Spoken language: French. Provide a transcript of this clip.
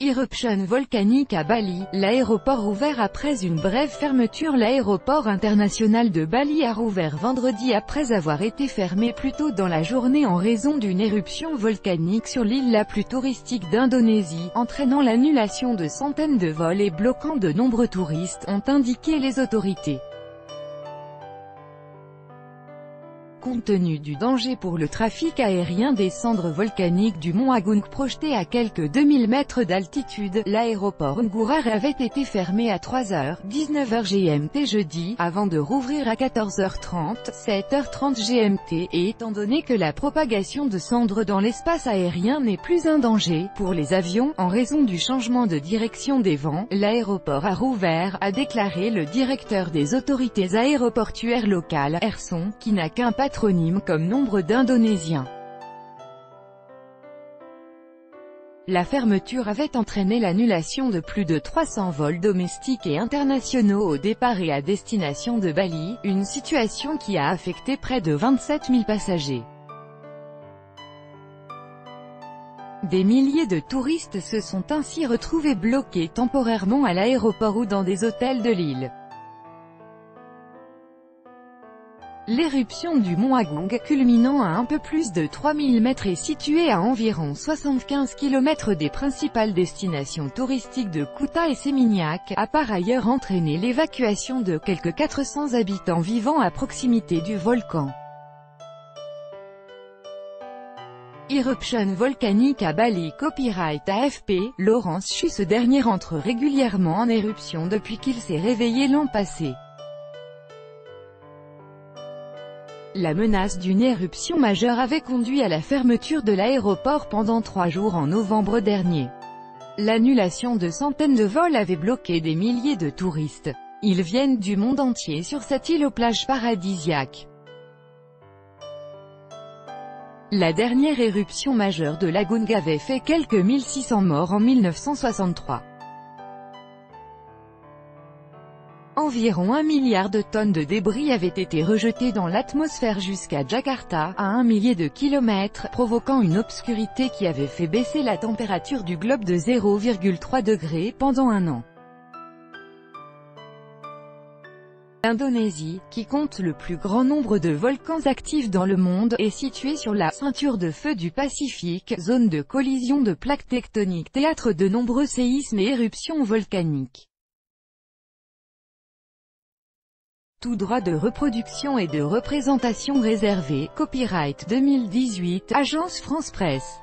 Éruption volcanique à Bali, l'aéroport ouvert après une brève fermeture. L'aéroport international de Bali a rouvert vendredi après avoir été fermé plus tôt dans la journée en raison d'une éruption volcanique sur l'île la plus touristique d'Indonésie, entraînant l'annulation de centaines de vols et bloquant de nombreux touristes, ont indiqué les autorités. Compte tenu du danger pour le trafic aérien des cendres volcaniques du mont Agung projetées à quelques 2000 mètres d'altitude, l'aéroport Ngurah avait été fermé à 3h-19h GMT jeudi, avant de rouvrir à 14h30, 7h30 GMT, et étant donné que la propagation de cendres dans l'espace aérien n'est plus un danger pour les avions, en raison du changement de direction des vents, l'aéroport a rouvert, a déclaré le directeur des autorités aéroportuaires locales, Erson, qui n'a qu'un patronyme comme nombre d'Indonésiens. La fermeture avait entraîné l'annulation de plus de 300 vols domestiques et internationaux au départ et à destination de Bali, une situation qui a affecté près de 27 000 passagers. Des milliers de touristes se sont ainsi retrouvés bloqués temporairement à l'aéroport ou dans des hôtels de l'île. L'éruption du mont Agung, culminant à un peu plus de 3000 mètres et située à environ 75 km des principales destinations touristiques de Kuta et Seminyak, a par ailleurs entraîné l'évacuation de quelques 400 habitants vivant à proximité du volcan. Éruption volcanique à Bali. Copyright AFP, Laurence Chu. Ce dernier entre régulièrement en éruption depuis qu'il s'est réveillé l'an passé. La menace d'une éruption majeure avait conduit à la fermeture de l'aéroport pendant 3 jours en novembre dernier. L'annulation de centaines de vols avait bloqué des milliers de touristes. Ils viennent du monde entier sur cette île aux plages paradisiaques. La dernière éruption majeure de l'Agung avait fait quelques 1600 morts en 1963. Environ 1 milliard de tonnes de débris avaient été rejetés dans l'atmosphère jusqu'à Jakarta, à 1 millier de kilomètres, provoquant une obscurité qui avait fait baisser la température du globe de 0,3 degrés pendant un an. L'Indonésie, qui compte le plus grand nombre de volcans actifs dans le monde, est située sur la ceinture de feu du Pacifique, zone de collision de plaques tectoniques, théâtre de nombreux séismes et éruptions volcaniques. Tout droit de reproduction et de représentation réservé. Copyright 2018, Agence France Presse.